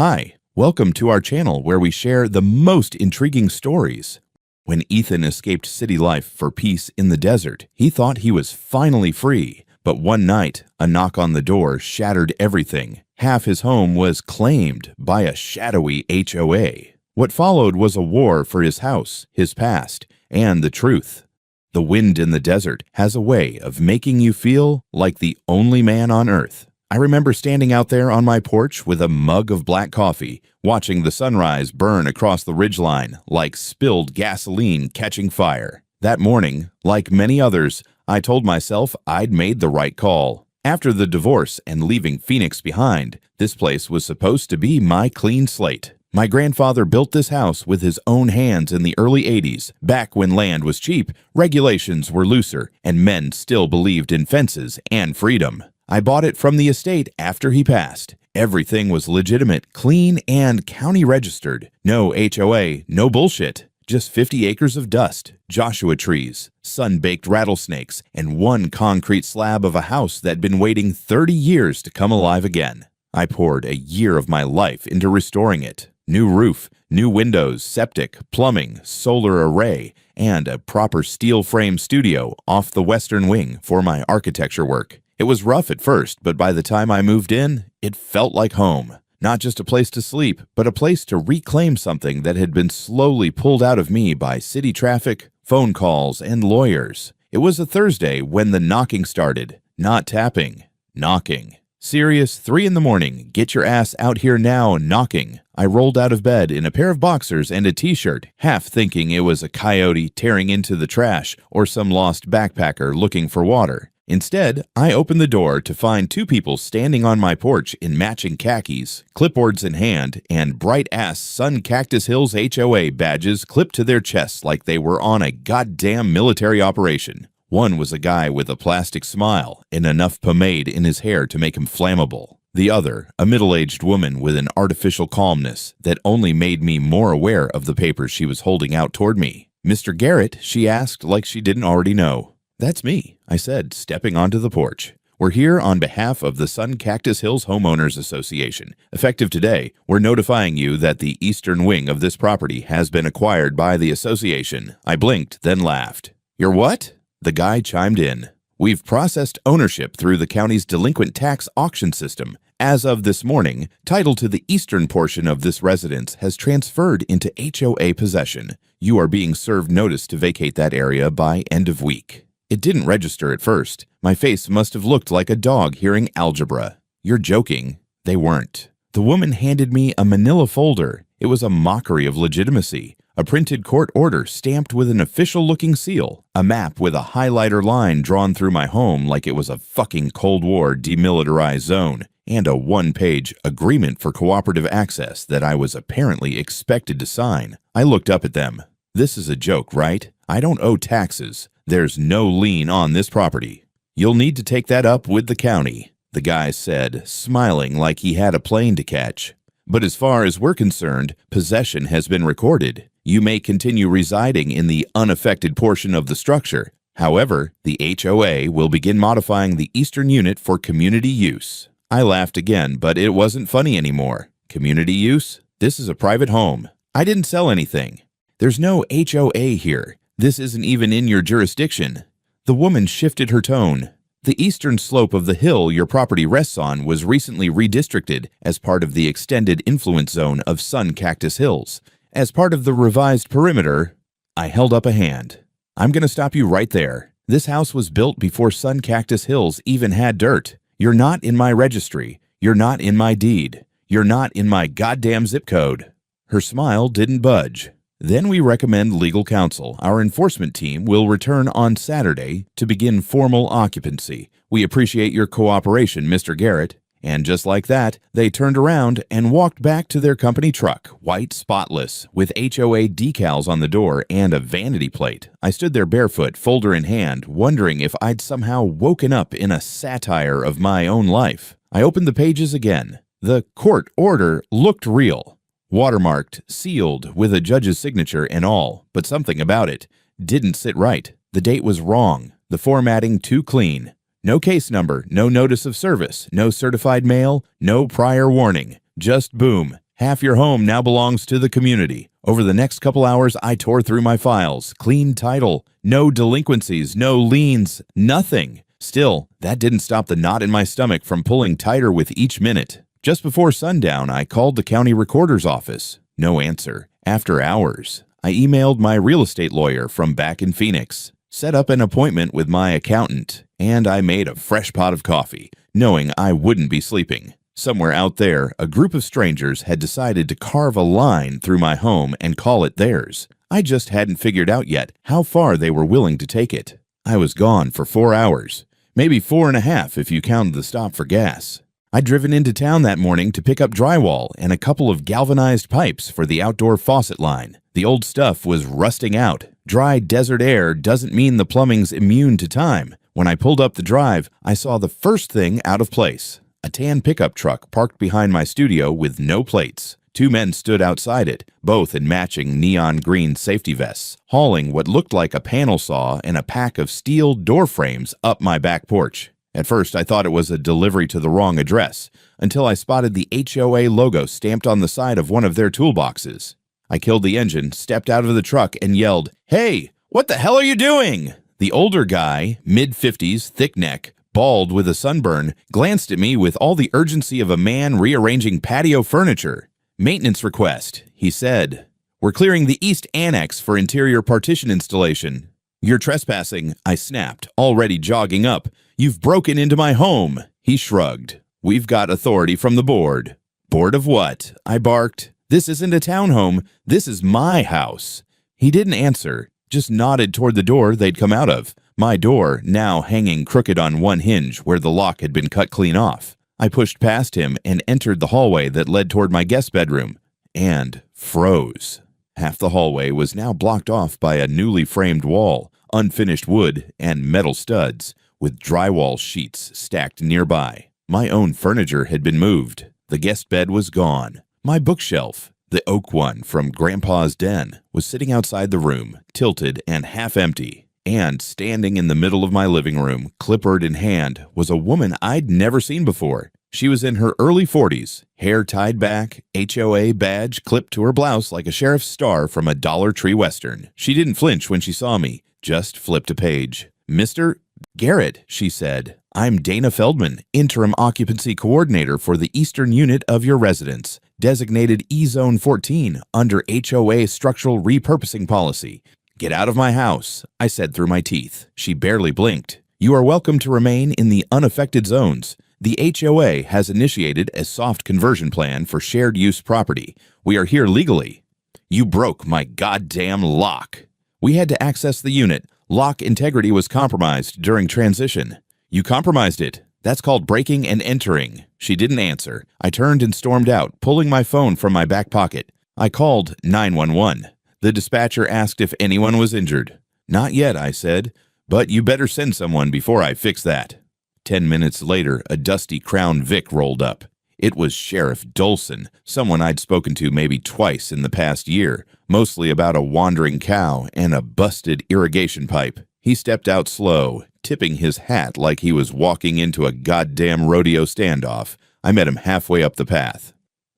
Hi, welcome to our channel where we share the most intriguing stories. When Ethan escaped city life for peace in the desert, he thought he was finally free. But one night, a knock on the door shattered everything. Half his home was claimed by a shadowy HOA. What followed was a war for his house, his past, and the truth. The wind in the desert has a way of making you feel like the only man on earth. I remember standing out there on my porch with a mug of black coffee, watching the sunrise burn across the ridgeline like spilled gasoline catching fire. That morning, like many others, I told myself I'd made the right call. After the divorce and leaving Phoenix behind, this place was supposed to be my clean slate. My grandfather built this house with his own hands in the early 80s, back when land was cheap, regulations were looser, and men still believed in fences and freedom. I bought it from the estate after he passed. Everything was legitimate, clean, and county registered. No HOA, no bullshit. Just 50 acres of dust, Joshua trees, sun-baked rattlesnakes, and one concrete slab of a house that'd been waiting 30 years to come alive again. I poured a year of my life into restoring it. New roof, new windows, septic, plumbing, solar array, and a proper steel frame studio off the western wing for my architecture work. It was rough at first, but by the time I moved in, it felt like home. Not just a place to sleep, but a place to reclaim something that had been slowly pulled out of me by city traffic, phone calls, and lawyers. It was a Thursday when the knocking started. Not tapping, knocking. Serious 3 in the morning, get your ass out here now knocking. I rolled out of bed in a pair of boxers and a t-shirt, half thinking it was a coyote tearing into the trash or some lost backpacker looking for water. Instead, I opened the door to find 2 people standing on my porch in matching khakis, clipboards in hand, and bright-ass Sun Cactus Hills HOA badges clipped to their chests like they were on a goddamn military operation. One was a guy with a plastic smile and enough pomade in his hair to make him flammable. The other, a middle-aged woman with an artificial calmness that only made me more aware of the papers she was holding out toward me. "Mr. Garrett?" she asked like she didn't already know. "That's me," I said, stepping onto the porch. "We're here on behalf of the Sun Cactus Hills Homeowners Association. Effective today, we're notifying you that the eastern wing of this property has been acquired by the association." I blinked, then laughed. "You're what?" The guy chimed in. "We've processed ownership through the county's delinquent tax auction system. As of this morning, title to the eastern portion of this residence has transferred into HOA possession. You are being served notice to vacate that area by end of week." It didn't register at first. My face must have looked like a dog hearing algebra. "You're joking." They weren't. The woman handed me a manila folder. It was a mockery of legitimacy. A printed court order stamped with an official-looking seal. A map with a highlighter line drawn through my home like it was a fucking Cold War demilitarized zone. And a 1-page agreement for cooperative access that I was apparently expected to sign. I looked up at them. "This is a joke, right? I don't owe taxes. There's no lien on this property. You'll need to take that up with the county," the guy said, smiling like he had a plane to catch. "But as far as we're concerned, possession has been recorded. You may continue residing in the unaffected portion of the structure. However, the HOA will begin modifying the eastern unit for community use." I laughed again, but it wasn't funny anymore. Community use? This is a private home. I didn't sell anything. There's no HOA here. This isn't even in your jurisdiction. The woman shifted her tone. "The eastern slope of the hill your property rests on was recently redistricted as part of the extended influence zone of Sun Cactus Hills. As part of the revised perimeter," I held up a hand. "I'm going to stop you right there. This house was built before Sun Cactus Hills even had dirt. You're not in my registry. You're not in my deed. You're not in my goddamn zip code." Her smile didn't budge. "Then we recommend legal counsel. Our enforcement team will return on Saturday to begin formal occupancy. We appreciate your cooperation, Mr. Garrett." And just like that, they turned around and walked back to their company truck, white spotless, with HOA decals on the door and a vanity plate. I stood there barefoot, folder in hand, wondering if I'd somehow woken up in a satire of my own life. I opened the pages again. The court order looked real. Watermarked, sealed, with a judge's signature and all, but something about it didn't sit right. The date was wrong, the formatting too clean. No case number, no notice of service, no certified mail, no prior warning. Just boom, Half your home now belongs to the community. Over the next couple hours, I tore through my files. Clean title. No delinquencies, no liens, nothing. Still, that didn't stop the knot in my stomach from pulling tighter with each minute. Just before sundown, I called the county recorder's office. No answer. After hours, I emailed my real estate lawyer from back in Phoenix, set up an appointment with my accountant, and I made a fresh pot of coffee, knowing I wouldn't be sleeping. Somewhere out there, a group of strangers had decided to carve a line through my home and call it theirs. I just hadn't figured out yet how far they were willing to take it. I was gone for 4 hours, maybe 4.5 if you counted the stop for gas. I'd driven into town that morning to pick up drywall and a couple of galvanized pipes for the outdoor faucet line. The old stuff was rusting out. Dry desert air doesn't mean the plumbing's immune to time. When I pulled up the drive, I saw the first thing out of place. A tan pickup truck parked behind my studio with no plates. 2 men stood outside it, both in matching neon green safety vests, hauling what looked like a panel saw and a pack of steel door frames up my back porch. At first, I thought it was a delivery to the wrong address, until I spotted the HOA logo stamped on the side of one of their toolboxes. I killed the engine, stepped out of the truck, and yelled, "Hey, what the hell are you doing?" The older guy, mid-50s, thick neck, bald with a sunburn, glanced at me with all the urgency of a man rearranging patio furniture. "Maintenance request," he said. "We're clearing the east annex for interior partition installation." "You're trespassing," I snapped, already jogging up. "You've broken into my home." He shrugged. "We've got authority from the board." "Board of what?" I barked. "This isn't a townhome. This is my house." He didn't answer, just nodded toward the door they'd come out of. My door, now hanging crooked on one hinge where the lock had been cut clean off. I pushed past him and entered the hallway that led toward my guest bedroom, and froze. Half the hallway was now blocked off by a newly framed wall, unfinished wood, and metal studs, with drywall sheets stacked nearby. My own furniture had been moved. The guest bed was gone. My bookshelf, the oak one from Grandpa's den, was sitting outside the room, tilted and half empty. And standing in the middle of my living room, clipboard in hand, was a woman I'd never seen before. She was in her early 40s, hair tied back, HOA badge clipped to her blouse like a sheriff's star from a Dollar Tree Western. She didn't flinch when she saw me, just flipped a page. "Mr. Garrett," she said, "I'm Dana Feldman, Interim Occupancy Coordinator for the Eastern Unit of your residence, designated E-Zone 14 under HOA Structural Repurposing Policy. Get out of my house," I said through my teeth. She barely blinked. "You are welcome to remain in the unaffected zones. The HOA has initiated a soft conversion plan for shared use property. We are here legally." "You broke my goddamn lock." "We had to access the unit. Lock integrity was compromised during transition." "You compromised it. That's called breaking and entering." She didn't answer. I turned and stormed out, pulling my phone from my back pocket. I called 911. The dispatcher asked if anyone was injured. "Not yet," I said, "but you better send someone before I fix that." 10 minutes later, a dusty Crown Vic rolled up. It was Sheriff Dolson, someone I'd spoken to maybe twice in the past year, mostly about a wandering cow and a busted irrigation pipe. He stepped out slow, tipping his hat like he was walking into a goddamn rodeo standoff. I met him halfway up the path.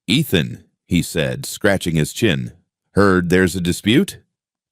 "Ethan," he said, scratching his chin. "Heard there's a dispute?"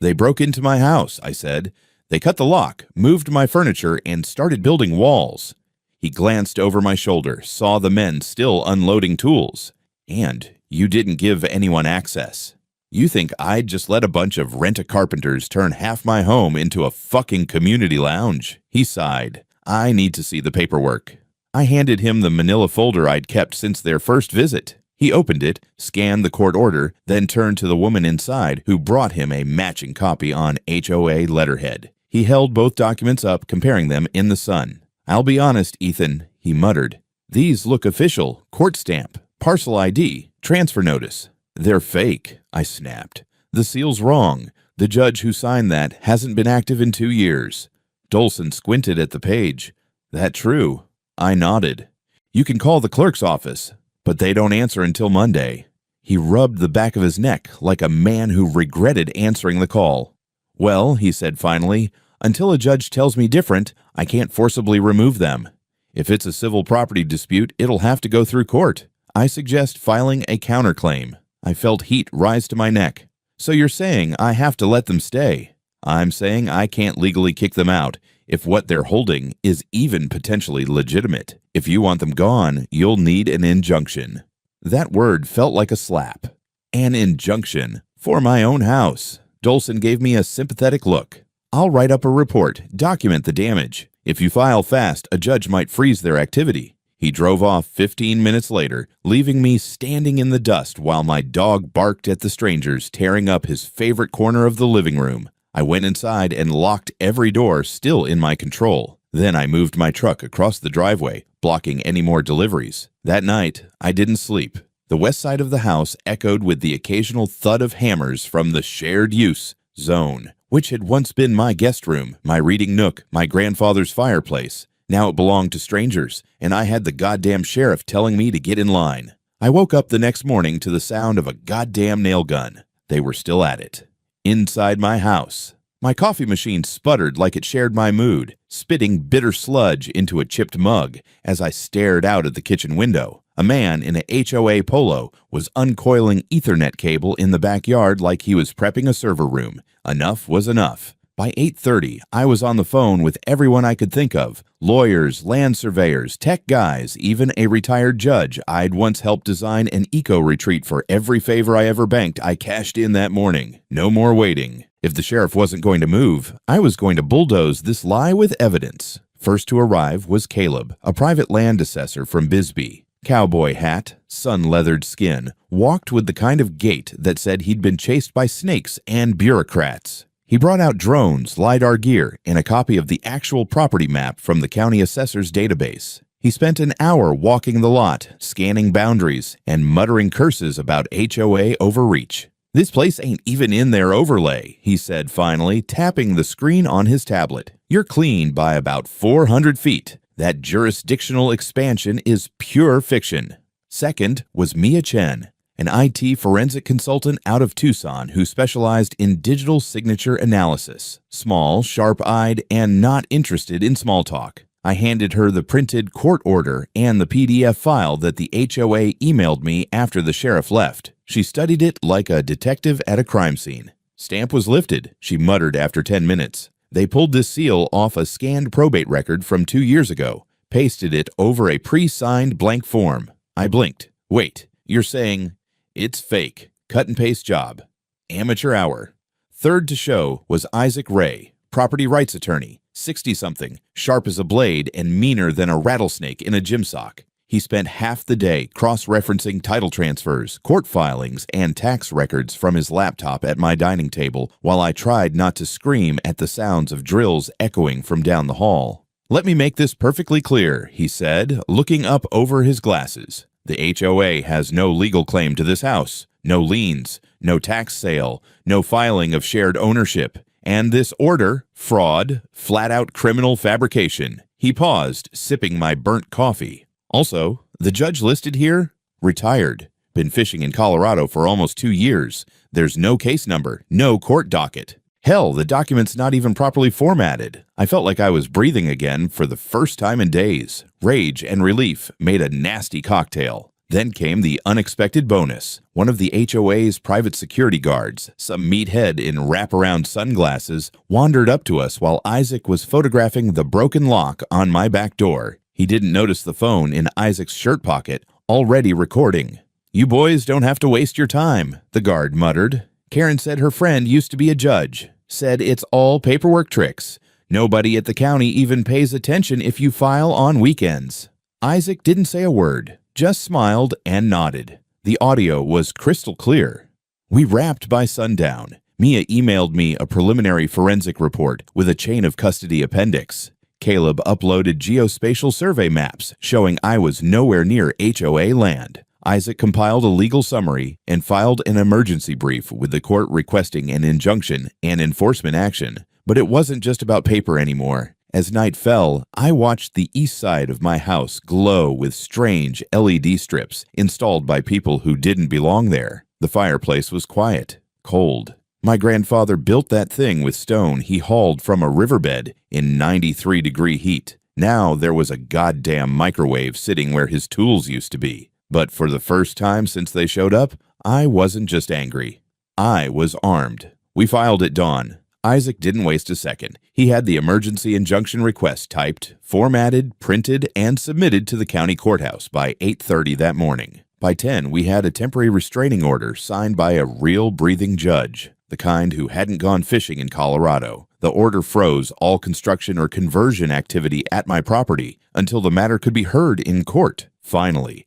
"They broke into my house," I said. "They cut the lock, moved my furniture, and started building walls." He glanced over my shoulder, saw the men still unloading tools. "And you didn't give anyone access. You think I'd just let a bunch of rent-a-carpenters turn half my home into a fucking community lounge?" He sighed. "I need to see the paperwork." I handed him the manila folder I'd kept since their first visit. He opened it, scanned the court order, then turned to the woman inside, who brought him a matching copy on HOA letterhead. He held both documents up, comparing them in the sun. "I'll be honest, Ethan," he muttered. "These look official. Court stamp, parcel ID, transfer notice." "They're fake," I snapped. "The seal's wrong. The judge who signed that hasn't been active in 2 years." Dolson squinted at the page. "That true?" I nodded. "You can call the clerk's office, but they don't answer until Monday." He rubbed the back of his neck like a man who regretted answering the call. "Well," he said finally, "until a judge tells me different, I can't forcibly remove them. If it's a civil property dispute, it'll have to go through court. I suggest filing a counterclaim." I felt heat rise to my neck. So you're saying I have to let them stay? I'm saying I can't legally kick them out if what they're holding is even potentially legitimate. If you want them gone, you'll need an injunction. That word felt like a slap. An injunction for my own house. Dolson gave me a sympathetic look. I'll write up a report, document the damage. If you file fast, a judge might freeze their activity. He drove off 15 minutes later, leaving me standing in the dust while my dog barked at the strangers tearing up his favorite corner of the living room. I went inside and locked every door still in my control. Then I moved my truck across the driveway, blocking any more deliveries. That night, I didn't sleep. The west side of the house echoed with the occasional thud of hammers from the shared use zone, which had once been my guest room, my reading nook, my grandfather's fireplace. Now it belonged to strangers, and I had the goddamn sheriff telling me to get in line. I woke up the next morning to the sound of a goddamn nail gun. They were still at it. Inside my house, my coffee machine sputtered like it shared my mood, spitting bitter sludge into a chipped mug as I stared out at the kitchen window. A man in a HOA polo was uncoiling Ethernet cable in the backyard like he was prepping a server room. Enough was enough. By 8:30, I was on the phone with everyone I could think of. Lawyers, land surveyors, tech guys, even a retired judge I'd once helped design an eco-retreat for every favor I ever banked I cashed in that morning. No more waiting. If the sheriff wasn't going to move, I was going to bulldoze this lie with evidence. First to arrive was Caleb, a private land assessor from Bisbee. Cowboy hat, sun-leathered skin, walked with the kind of gait that said he'd been chased by snakes and bureaucrats. He brought out drones, LiDAR gear, and a copy of the actual property map from the county assessor's database. He spent an hour walking the lot, scanning boundaries, and muttering curses about HOA overreach. "This place ain't even in their overlay," he said finally, tapping the screen on his tablet. "You're clean by about 400 feet. That jurisdictional expansion is pure fiction." Second was Mia Chen, an IT forensic consultant out of Tucson who specialized in digital signature analysis. Small, sharp-eyed, and not interested in small talk. I handed her the printed court order and the PDF file that the HOA emailed me after the sheriff left. She studied it like a detective at a crime scene. "Stamp was lifted," she muttered after 10 minutes. "They pulled this seal off a scanned probate record from 2 years ago, pasted it over a pre-signed blank form." I blinked. "Wait, you're saying..." "It's fake. Cut and paste job. Amateur hour." Third to show was Isaac Ray, property rights attorney, 60-something, sharp as a blade and meaner than a rattlesnake in a gym sock. He spent half the day cross-referencing title transfers, court filings, and tax records from his laptop at my dining table while I tried not to scream at the sounds of drills echoing from down the hall. "Let me make this perfectly clear," he said, looking up over his glasses. "The HOA has no legal claim to this house, no liens, no tax sale, no filing of shared ownership, and this order, fraud, flat-out criminal fabrication." He paused, sipping my burnt coffee. "Also, the judge listed here, retired, been fishing in Colorado for almost 2 years. There's no case number, no court docket. Hell, the document's not even properly formatted." I felt like I was breathing again for the first time in days. Rage and relief made a nasty cocktail. Then came the unexpected bonus. One of the HOA's private security guards, some meathead in wraparound sunglasses, wandered up to us while Isaac was photographing the broken lock on my back door. He didn't notice the phone in Isaac's shirt pocket, already recording. "You boys don't have to waste your time," the guard muttered. "Karen said her friend used to be a judge. Said it's all paperwork tricks. Nobody at the county even pays attention if you file on weekends." Isaac didn't say a word, just smiled and nodded. The audio was crystal clear. We wrapped by sundown. Mia emailed me a preliminary forensic report with a chain of custody appendix. Caleb uploaded geospatial survey maps showing I was nowhere near HOA land. Isaac compiled a legal summary and filed an emergency brief with the court requesting an injunction and enforcement action. But it wasn't just about paper anymore. As night fell, I watched the east side of my house glow with strange LED strips installed by people who didn't belong there. The fireplace was quiet, cold. My grandfather built that thing with stone he hauled from a riverbed in 93-degree heat. Now there was a goddamn microwave sitting where his tools used to be. But for the first time since they showed up, I wasn't just angry. I was armed. We filed at dawn. Isaac didn't waste a second. He had the emergency injunction request typed, formatted, printed, and submitted to the county courthouse by 8:30 that morning. By 10, we had a temporary restraining order signed by a real breathing judge, the kind who hadn't gone fishing in Colorado. The order froze all construction or conversion activity at my property until the matter could be heard in court. Finally,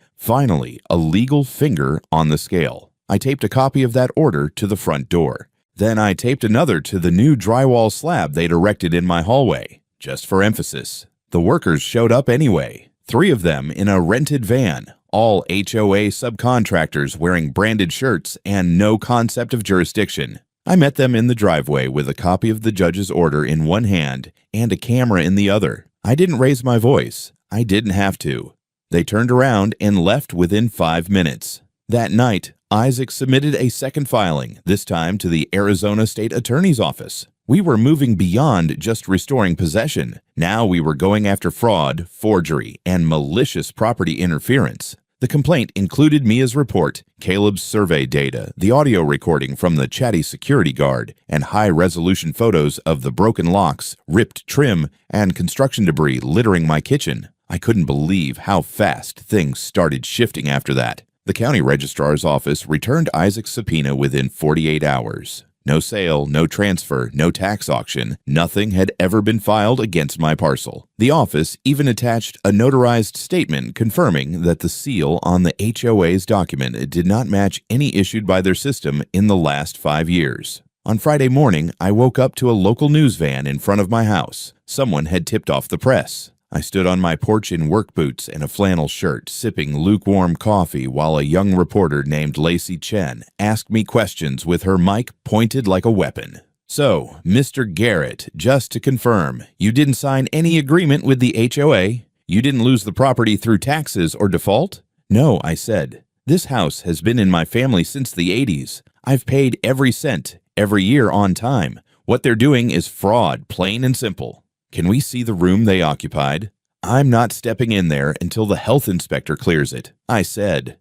a legal finger on the scale. I taped a copy of that order to the front door. Then I taped another to the new drywall slab they'd erected in my hallway, just for emphasis. The workers showed up anyway, 3 of them in a rented van, all HOA subcontractors wearing branded shirts and no concept of jurisdiction. I met them in the driveway with a copy of the judge's order in one hand and a camera in the other. I didn't raise my voice. I didn't have to. They turned around and left within 5 minutes. That night, Isaac submitted a second filing, this time to the Arizona State Attorney's Office. We were moving beyond just restoring possession. Now we were going after fraud, forgery, and malicious property interference. The complaint included Mia's report, Caleb's survey data, the audio recording from the chatty security guard, and high-resolution photos of the broken locks, ripped trim, and construction debris littering my kitchen. I couldn't believe how fast things started shifting after that. The county registrar's office returned Isaac's subpoena within 48 hours. No sale, no transfer, no tax auction, nothing had ever been filed against my parcel. The office even attached a notarized statement confirming that the seal on the HOA's document did not match any issued by their system in the last 5 years. On Friday morning, I woke up to a local news van in front of my house. Someone had tipped off the press. I stood on my porch in work boots and a flannel shirt, sipping lukewarm coffee while a young reporter named Lacey Chen asked me questions with her mic pointed like a weapon. "So, Mr. Garrett, just to confirm, you didn't sign any agreement with the HOA? You didn't lose the property through taxes or default?" "No," I said. "This house has been in my family since the 80s. I've paid every cent, every year on time. What they're doing is fraud, plain and simple." "Can we see the room they occupied?" "I'm not stepping in there until the health inspector clears it," I said.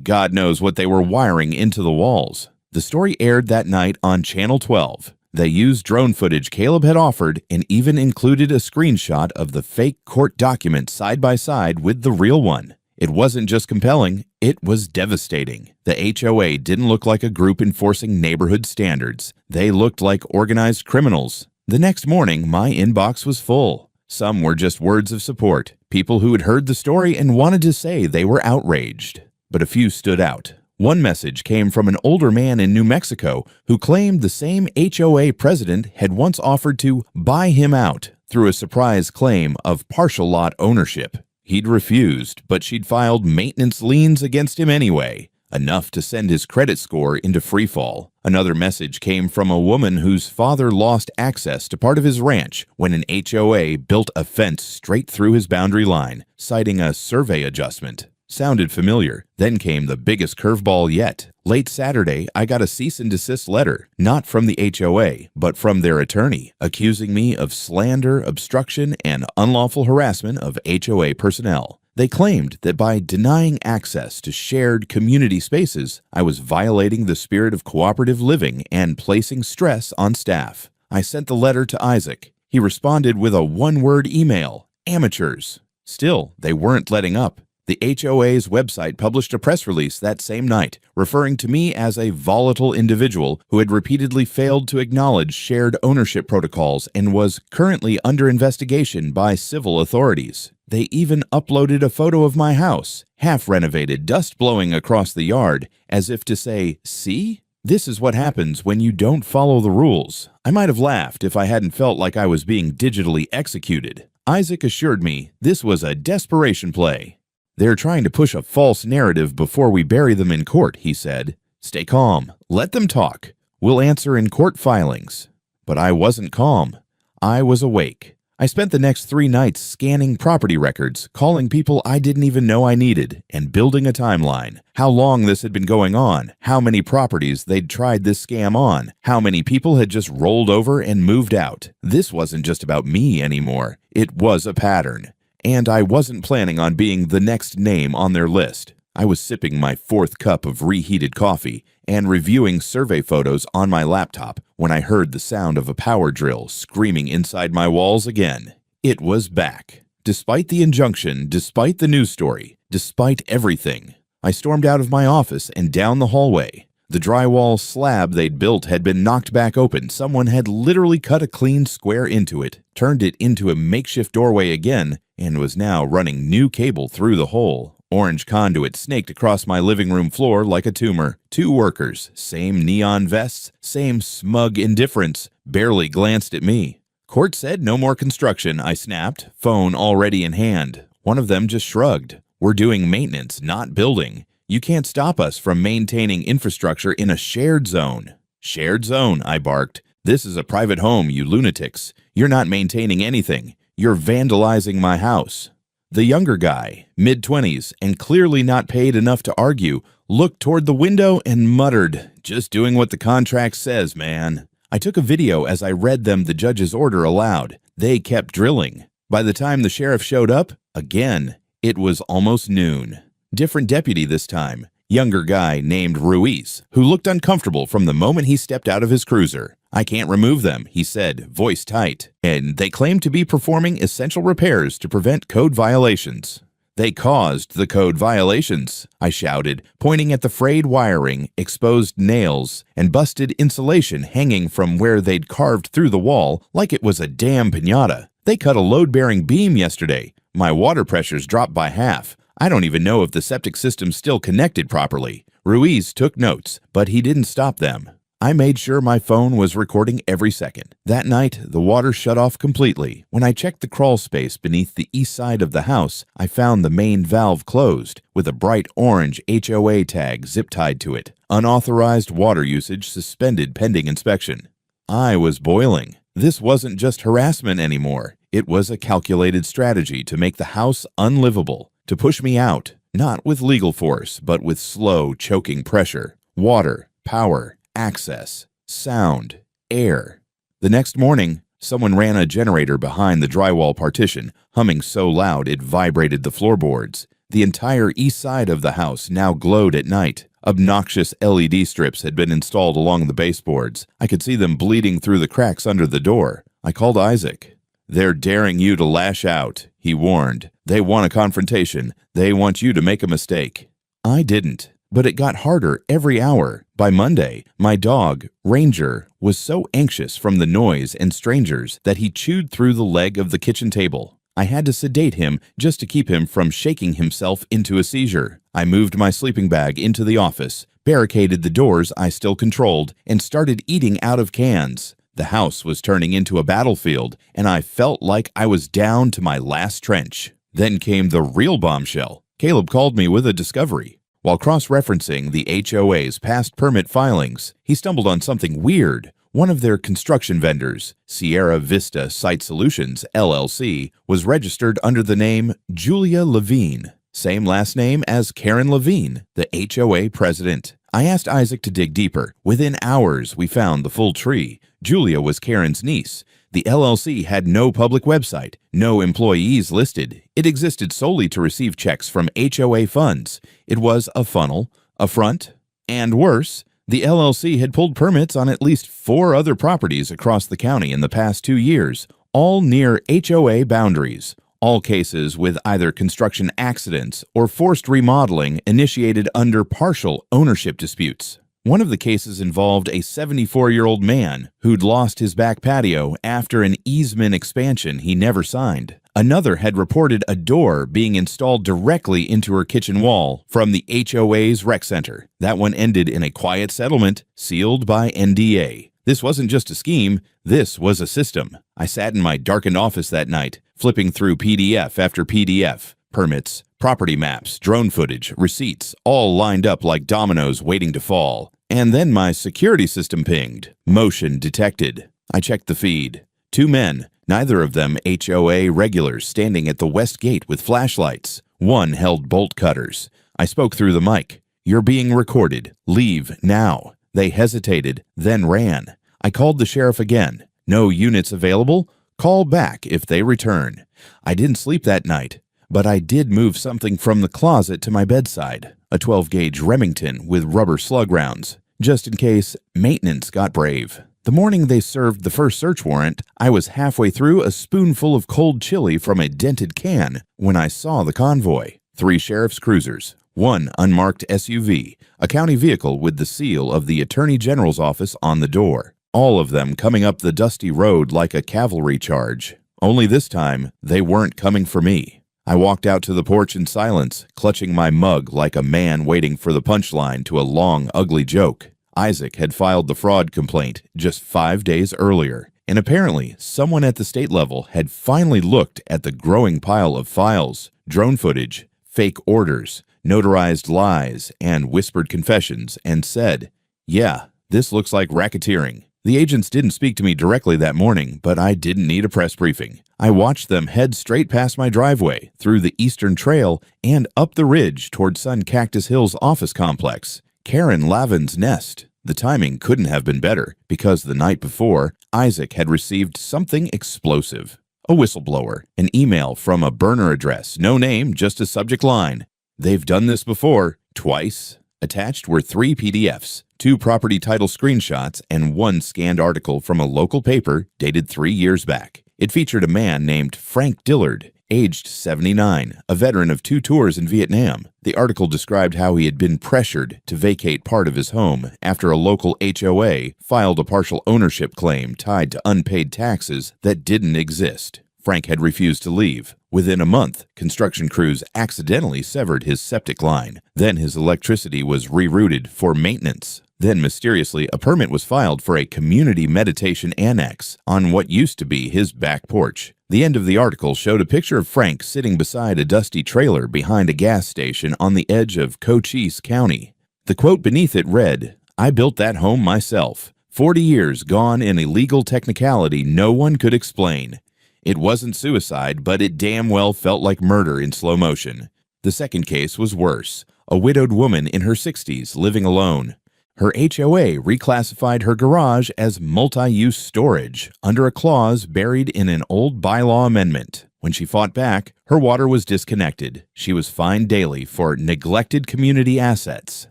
God knows what they were wiring into the walls. The story aired that night on Channel 12. They used drone footage Caleb had offered and even included a screenshot of the fake court document side by side with the real one. It wasn't just compelling, it was devastating. The HOA didn't look like a group enforcing neighborhood standards. They looked like organized criminals. The next morning, my inbox was full. Some were just words of support, people who had heard the story and wanted to say they were outraged. But a few stood out. One message came from an older man in New Mexico who claimed the same HOA president had once offered to buy him out through a surprise claim of partial lot ownership. He'd refused, but she'd filed maintenance liens against him anyway, enough to send his credit score into freefall. Another message came from a woman whose father lost access to part of his ranch when an HOA built a fence straight through his boundary line, citing a survey adjustment. Sounded familiar. Then came the biggest curveball yet. Late Saturday, I got a cease and desist letter, not from the HOA, but from their attorney, accusing me of slander, obstruction, and unlawful harassment of HOA personnel. They claimed that by denying access to shared community spaces, I was violating the spirit of cooperative living and placing stress on staff. I sent the letter to Isaac. He responded with a one-word email: amateurs. Still, they weren't letting up. The HOA's website published a press release that same night, referring to me as a volatile individual who had repeatedly failed to acknowledge shared ownership protocols and was currently under investigation by civil authorities. They even uploaded a photo of my house, half renovated, dust blowing across the yard, as if to say, "See? This is what happens when you don't follow the rules." I might have laughed if I hadn't felt like I was being digitally executed. Isaac assured me this was a desperation play. "They're trying to push a false narrative before we bury them in court," he said. "Stay calm. Let them talk. We'll answer in court filings." But I wasn't calm. I was awake. I spent the next 3 nights scanning property records, calling people I didn't even know I needed, and building a timeline. How long this had been going on, how many properties they'd tried this scam on, how many people had just rolled over and moved out. This wasn't just about me anymore. It was a pattern. And I wasn't planning on being the next name on their list. I was sipping my fourth cup of reheated coffee and reviewing survey photos on my laptop when I heard the sound of a power drill screaming inside my walls again. It was back. Despite the injunction, despite the news story, despite everything, I stormed out of my office and down the hallway. The drywall slab they'd built had been knocked back open. Someone had literally cut a clean square into it, turned it into a makeshift doorway again, and was now running new cable through the hole. Orange conduit snaked across my living room floor like a tumor. 2 workers, same neon vests, same smug indifference, barely glanced at me. Court said no more construction, I snapped, phone already in hand. One of them just shrugged. We're doing maintenance, not building. You can't stop us from maintaining infrastructure in a shared zone. Shared zone, I barked. This is a private home, you lunatics. You're not maintaining anything. You're vandalizing my house. The younger guy, mid-20s, and clearly not paid enough to argue, looked toward the window and muttered, "Just doing what the contract says, man." I took a video as I read them the judge's order aloud. They kept drilling. By the time the sheriff showed up, again, it was almost noon. Different deputy this time. Younger guy named Ruiz, who looked uncomfortable from the moment he stepped out of his cruiser. "I can't remove them," he said, voice tight. "And they claim to be performing essential repairs to prevent code violations." "They caused the code violations," I shouted, pointing at the frayed wiring, exposed nails, and busted insulation hanging from where they'd carved through the wall like it was a damn piñata. "They cut a load-bearing beam yesterday. My water pressure's dropped by half. I don't even know if the septic system's still connected properly." Ruiz took notes, but he didn't stop them. I made sure my phone was recording every second. That night, the water shut off completely. When I checked the crawl space beneath the east side of the house, I found the main valve closed, with a bright orange HOA tag zip-tied to it. Unauthorized water usage suspended pending inspection. I was boiling. This wasn't just harassment anymore. It was a calculated strategy to make the house unlivable, to push me out, not with legal force, but with slow, choking pressure. Water, power, access, sound, air. The next morning, someone ran a generator behind the drywall partition, humming so loud it vibrated the floorboards. The entire east side of the house now glowed at night. Obnoxious LED strips had been installed along the baseboards. I could see them bleeding through the cracks under the door. I called Isaac. "They're daring you to lash out," he warned. "They want a confrontation. They want you to make a mistake." I didn't, but it got harder every hour. By Monday, my dog, Ranger, was so anxious from the noise and strangers that he chewed through the leg of the kitchen table. I had to sedate him just to keep him from shaking himself into a seizure. I moved my sleeping bag into the office, barricaded the doors I still controlled, and started eating out of cans. The house was turning into a battlefield, and I felt like I was down to my last trench. Then came the real bombshell. Caleb called me with a discovery. While cross-referencing the HOA's past permit filings, he stumbled on something weird. One of their construction vendors, Sierra Vista Site Solutions, LLC, was registered under the name Julia Levine, same last name as Karen Levine, the HOA president. I asked Isaac to dig deeper. Within hours, we found the full tree. Julia was Karen's niece. The LLC had no public website, no employees listed. It existed solely to receive checks from HOA funds. It was a funnel, a front, and worse, the LLC had pulled permits on at least 4 other properties across the county in the past 2 years, all near HOA boundaries. All cases with either construction accidents or forced remodeling initiated under partial ownership disputes. One of the cases involved a 74-year-old man who'd lost his back patio after an easement expansion he never signed. Another had reported a door being installed directly into her kitchen wall from the HOA's rec center. That one ended in a quiet settlement sealed by NDA. This wasn't just a scheme, this was a system. I sat in my darkened office that night, flipping through PDF after PDF, permits, property maps, drone footage, receipts, all lined up like dominoes waiting to fall. And then my security system pinged. Motion detected. I checked the feed. 2 men, neither of them HOA regulars, standing at the west gate with flashlights. One held bolt cutters. I spoke through the mic. "You're being recorded. Leave now." They hesitated, then ran. I called the sheriff again. "No units available? Call back if they return." I didn't sleep that night. but I did move something from the closet to my bedside, a 12-gauge Remington with rubber slug rounds, just in case maintenance got brave. The morning they served the first search warrant, I was halfway through a spoonful of cold chili from a dented can when I saw the convoy. 3 sheriff's cruisers, 1 unmarked SUV, a county vehicle with the seal of the Attorney General's office on the door. All of them coming up the dusty road like a cavalry charge. Only this time, they weren't coming for me. I walked out to the porch in silence, clutching my mug like a man waiting for the punchline to a long, ugly joke. Isaac had filed the fraud complaint just 5 days earlier, and apparently someone at the state level had finally looked at the growing pile of files, drone footage, fake orders, notarized lies, and whispered confessions and said, "Yeah, this looks like racketeering." The agents didn't speak to me directly that morning, but I didn't need a press briefing. I watched them head straight past my driveway, through the Eastern Trail, and up the ridge toward Sun Cactus Hill's office complex. Karen Lavin's nest. The timing couldn't have been better, because the night before, Isaac had received something explosive. A whistleblower, an email from a burner address, no name, just a subject line. "They've done this before, twice." Attached were 3 PDFs, 2 property title screenshots, and 1 scanned article from a local paper dated 3 years back. It featured a man named Frank Dillard, aged 79, a veteran of 2 tours in Vietnam. The article described how he had been pressured to vacate part of his home after a local HOA filed a partial ownership claim tied to unpaid taxes that didn't exist. Frank had refused to leave. Within a month, construction crews accidentally severed his septic line. Then his electricity was rerouted for maintenance. Then, mysteriously, a permit was filed for a community meditation annex on what used to be his back porch. The end of the article showed a picture of Frank sitting beside a dusty trailer behind a gas station on the edge of Cochise County. The quote beneath it read, "I built that home myself. 40 years gone in a legal technicality no one could explain. It wasn't suicide, but it damn well felt like murder in slow motion." The second case was worse. A widowed woman in her 60s living alone. Her HOA reclassified her garage as multi-use storage under a clause buried in an old bylaw amendment. When she fought back, her water was disconnected. She was fined daily for neglected community assets,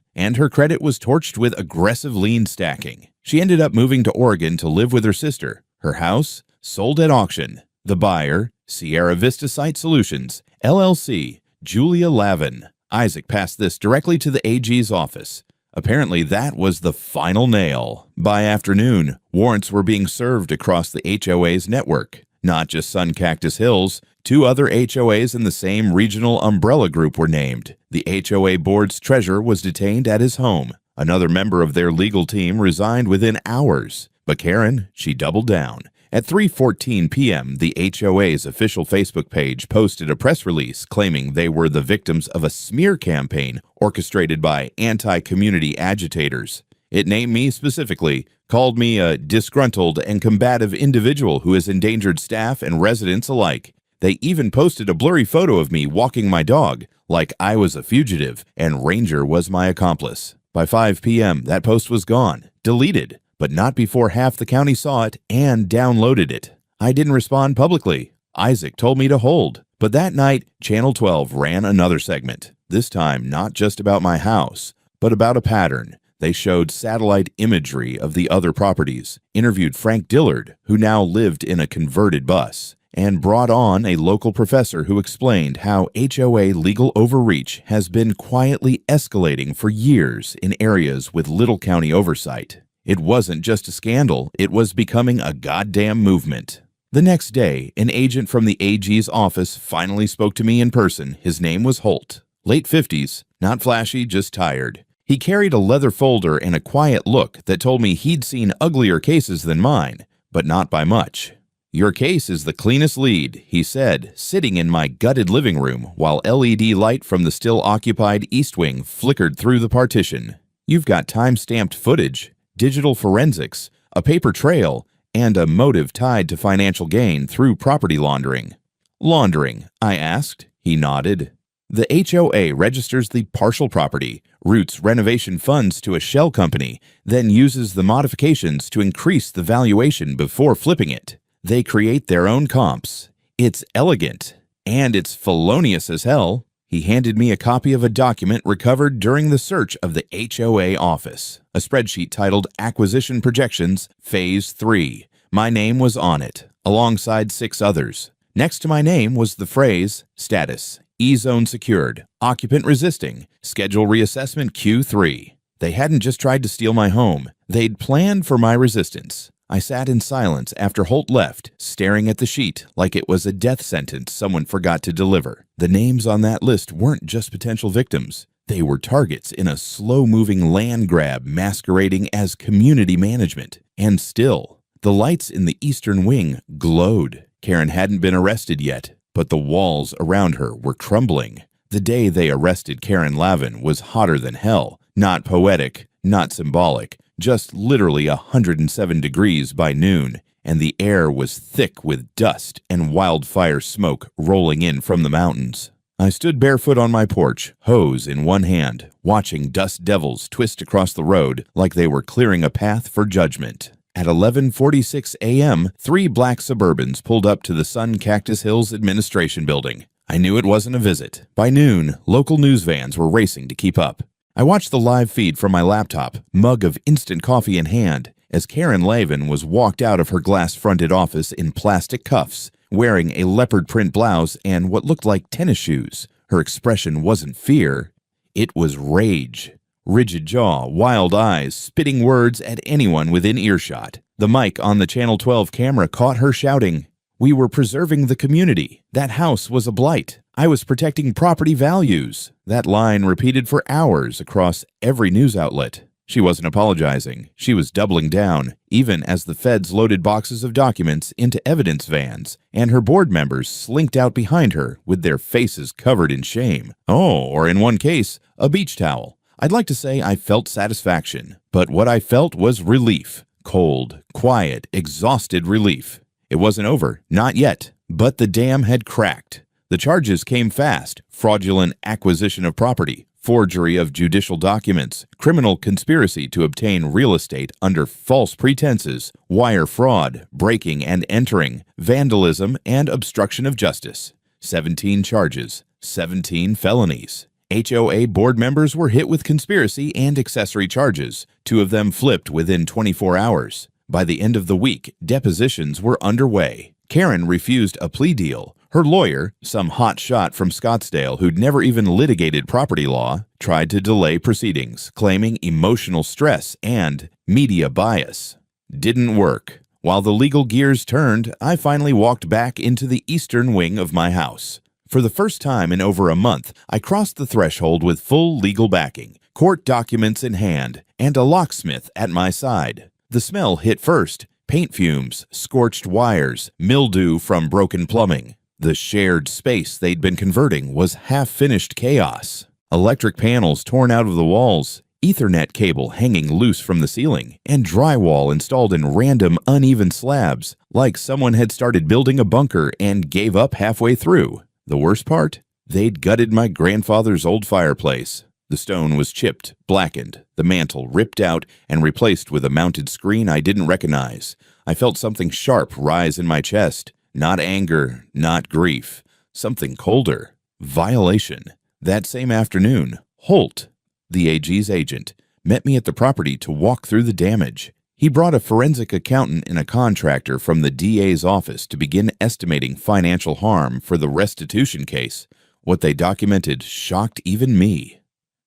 and her credit was torched with aggressive lien stacking. She ended up moving to Oregon to live with her sister. Her house sold at auction. The buyer, Sierra Vista Site Solutions, LLC, Julia Lavin. Isaac passed this directly to the AG's office. Apparently, that was the final nail. By afternoon, warrants were being served across the HOA's network. Not just Sun Cactus Hills, 2 other HOAs in the same regional umbrella group were named. The HOA board's treasurer was detained at his home. Another member of their legal team resigned within hours. But Karen, she doubled down. At 3:14 p.m., the HOA's official Facebook page posted a press release claiming they were the victims of a smear campaign orchestrated by anti-community agitators. It named me specifically, called me a disgruntled and combative individual who has endangered staff and residents alike. They even posted a blurry photo of me walking my dog, like I was a fugitive and Ranger was my accomplice. By 5 p.m., that post was gone, deleted. But not before half the county saw it and downloaded it. I didn't respond publicly. Isaac told me to hold. But that night, Channel 12 ran another segment, this time not just about my house, but about a pattern. They showed satellite imagery of the other properties, interviewed Frank Dillard, who now lived in a converted bus, and brought on a local professor who explained how HOA legal overreach has been quietly escalating for years in areas with little county oversight. It wasn't just a scandal, it was becoming a goddamn movement. The next day, an agent from the AG's office finally spoke to me in person. His name was Holt. Late 50s, not flashy, just tired. He carried a leather folder and a quiet look that told me he'd seen uglier cases than mine, but not by much. "Your case is the cleanest lead," he said, sitting in my gutted living room while LED light from the still-occupied East Wing flickered through the partition. "You've got time-stamped footage, digital forensics, a paper trail, and a motive tied to financial gain through property laundering." "Laundering?" I asked. He nodded. "The HOA registers the partial property, routes renovation funds to a shell company, then uses the modifications to increase the valuation before flipping it. They create their own comps. It's elegant. And it's felonious as hell. He handed me a copy of a document recovered during the search of the HOA office, a spreadsheet titled Acquisition Projections, Phase 3. My name was on it, alongside 6 others. Next to my name was the phrase, Status, E-Zone Secured, Occupant Resisting, Schedule Reassessment Q3. They hadn't just tried to steal my home. They'd planned for my resistance. I sat in silence after Holt left, staring at the sheet like it was a death sentence someone forgot to deliver. The names on that list weren't just potential victims. They were targets in a slow-moving land grab masquerading as community management. And still, the lights in the eastern wing glowed. Karen hadn't been arrested yet, but the walls around her were crumbling. The day they arrested Karen Lavin was hotter than hell. Not poetic, not symbolic, just literally 107 degrees by noon, and the air was thick with dust and wildfire smoke rolling in from the mountains. I stood barefoot on my porch, hose in one hand, watching dust devils twist across the road like they were clearing a path for judgment. At 11:46 a.m., 3 black Suburbans pulled up to the Sun Cactus Hills Administration Building. I knew it wasn't a visit. By noon, local news vans were racing to keep up. I watched the live feed from my laptop, mug of instant coffee in hand, as Karen Lavin was walked out of her glass-fronted office in plastic cuffs, wearing a leopard print blouse and what looked like tennis shoes. Her expression wasn't fear, it was rage. Rigid jaw, wild eyes, spitting words at anyone within earshot. The mic on the Channel 12 camera caught her shouting, "We were preserving the community. That house was a blight. I was protecting property values." That line repeated for hours across every news outlet. She wasn't apologizing. She was doubling down, even as the feds loaded boxes of documents into evidence vans, and her board members slinked out behind her with their faces covered in shame. Oh, or in one case, a beach towel. I'd like to say I felt satisfaction, but what I felt was relief. Cold, quiet, exhausted relief. It wasn't over, not yet, but the dam had cracked. The charges came fast: fraudulent acquisition of property, forgery of judicial documents, criminal conspiracy to obtain real estate under false pretenses, wire fraud, breaking and entering, vandalism, and obstruction of justice. 17 charges, 17 felonies. HOA board members were hit with conspiracy and accessory charges. 2 of them flipped within 24 hours. By the end of the week, depositions were underway. Karen refused a plea deal. Her lawyer, some hot shot from Scottsdale who'd never even litigated property law, tried to delay proceedings, claiming emotional stress and media bias. Didn't work. While the legal gears turned, I finally walked back into the eastern wing of my house. For the first time in over a month, I crossed the threshold with full legal backing, court documents in hand, and a locksmith at my side. The smell hit first: paint fumes, scorched wires, mildew from broken plumbing. The shared space they'd been converting was half-finished chaos. Electric panels torn out of the walls, Ethernet cable hanging loose from the ceiling, and drywall installed in random uneven slabs, like someone had started building a bunker and gave up halfway through. The worst part? They'd gutted my grandfather's old fireplace. The stone was chipped, blackened, the mantel ripped out and replaced with a mounted screen I didn't recognize. I felt something sharp rise in my chest. Not anger, not grief. Something colder. Violation. That same afternoon, Holt, the AG's agent, met me at the property to walk through the damage. He brought a forensic accountant and a contractor from the DA's office to begin estimating financial harm for the restitution case. What they documented shocked even me.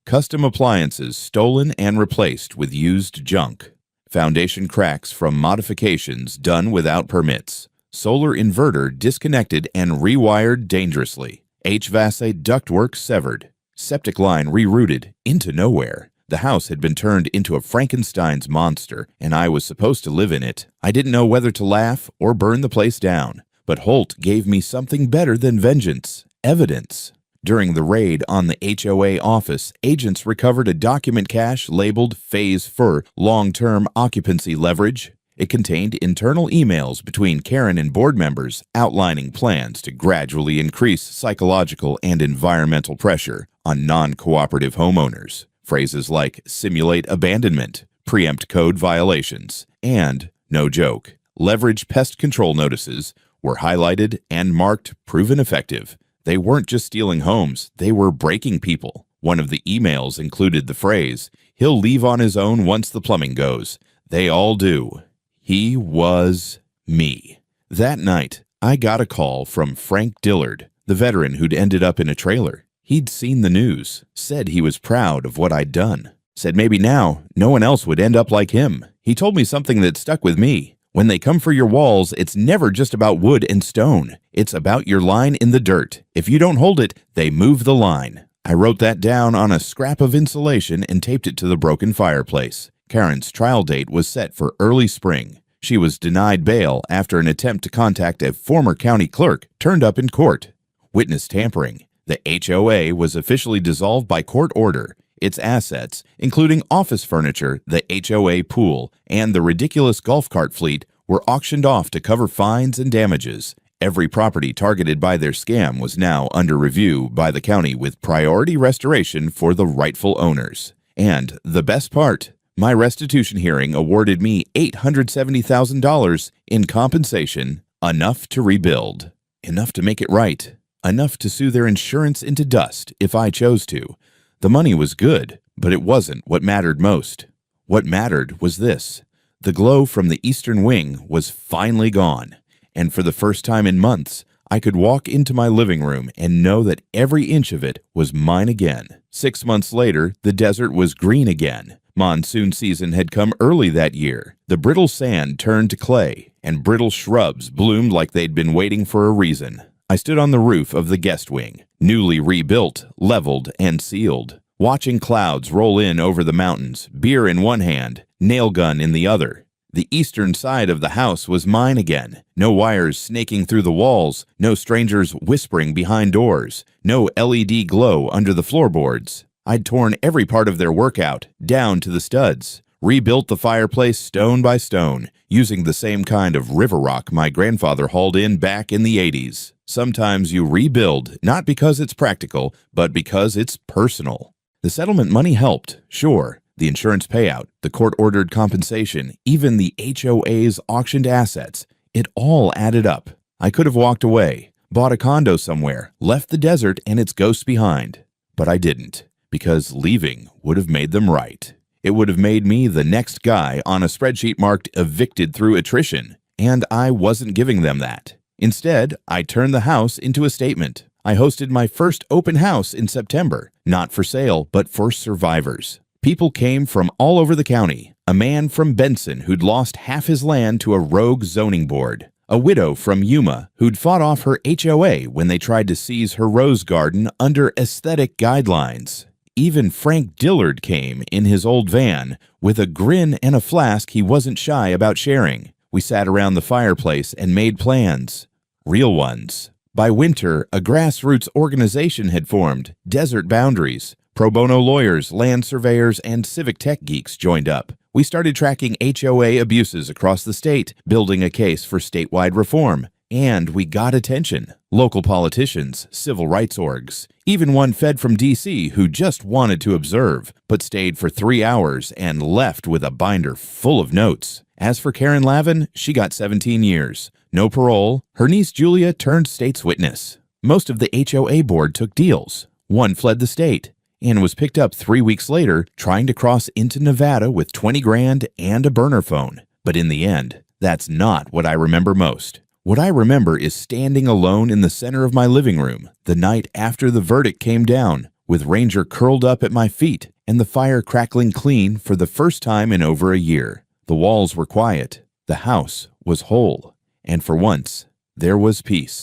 Custom appliances stolen and replaced with used junk. Foundation cracks from modifications done without permits. Solar inverter disconnected and rewired dangerously. HVAC ductwork severed. Septic line rerouted into nowhere. The house had been turned into a Frankenstein's monster, and I was supposed to live in it. I didn't know whether to laugh or burn the place down. But Holt gave me something better than vengeance: evidence. During the raid on the HOA office, agents recovered a document cache labeled Phase for Long-Term Occupancy Leverage. It contained internal emails between Karen and board members outlining plans to gradually increase psychological and environmental pressure on non-cooperative homeowners. Phrases like simulate abandonment, preempt code violations, and, no joke, leverage pest control notices were highlighted and marked proven effective. They weren't just stealing homes, they were breaking people. One of the emails included the phrase, "He'll leave on his own once the plumbing goes." They all do. He was me. That night, I got a call from Frank Dillard, the veteran who'd ended up in a trailer. He'd seen the news, said he was proud of what I'd done, said maybe now no one else would end up like him. He told me something that stuck with me. When they come for your walls, it's never just about wood and stone. It's about your line in the dirt. If you don't hold it, they move the line. I wrote that down on a scrap of insulation and taped it to the broken fireplace. Karen's trial date was set for early spring. She was denied bail after an attempt to contact a former county clerk turned up in court. Witness tampering. The HOA was officially dissolved by court order. Its assets, including office furniture, the HOA pool, and the ridiculous golf cart fleet, were auctioned off to cover fines and damages. Every property targeted by their scam was now under review by the county with priority restoration for the rightful owners. And the best part, my restitution hearing awarded me $870,000 in compensation, enough to rebuild, enough to make it right, enough to sue their insurance into dust if I chose to. The money was good, but it wasn't what mattered most. What mattered was this. The glow from the eastern wing was finally gone, and for the first time in months, I could walk into my living room and know that every inch of it was mine again. 6 months later, the desert was green again. Monsoon season had come early that year. The brittle sand turned to clay, and brittle shrubs bloomed like they'd been waiting for a reason. I stood on the roof of the guest wing, newly rebuilt, leveled, and sealed, watching clouds roll in over the mountains, beer in one hand, nail gun in the other. The eastern side of the house was mine again. No wires snaking through the walls, no strangers whispering behind doors, no LED glow under the floorboards. I'd torn every part of their workout, down to the studs, rebuilt the fireplace stone by stone, using the same kind of river rock my grandfather hauled in back in the 80s. Sometimes you rebuild, not because it's practical, but because it's personal. The settlement money helped, sure. The insurance payout, the court-ordered compensation, even the HOA's auctioned assets, it all added up. I could have walked away, bought a condo somewhere, left the desert and its ghosts behind. But I didn't, because leaving would have made them right. It would have made me the next guy on a spreadsheet marked evicted through attrition, and I wasn't giving them that. Instead, I turned the house into a statement. I hosted my first open house in September, not for sale, but for survivors. People came from all over the county. A man from Benson who'd lost half his land to a rogue zoning board. A widow from Yuma who'd fought off her HOA when they tried to seize her rose garden under aesthetic guidelines. Even Frank Dillard came in his old van with a grin and a flask he wasn't shy about sharing. We sat around the fireplace and made plans. Real ones. By winter, a grassroots organization had formed, Desert Boundaries. Pro bono lawyers, land surveyors, and civic tech geeks joined up. We started tracking HOA abuses across the state, building a case for statewide reform. And we got attention. Local politicians, civil rights orgs, even one fed from D.C. who just wanted to observe, but stayed for 3 hours and left with a binder full of notes. As for Karen Lavin, she got 17 years. No parole. Her niece Julia turned state's witness. Most of the HOA board took deals. One fled the state and was picked up 3 weeks later trying to cross into Nevada with 20 grand and a burner phone. But in the end, that's not what I remember most. What I remember is standing alone in the center of my living room the night after the verdict came down, with Ranger curled up at my feet and the fire crackling clean for the first time in over a year. The walls were quiet, the house was whole, and for once, there was peace.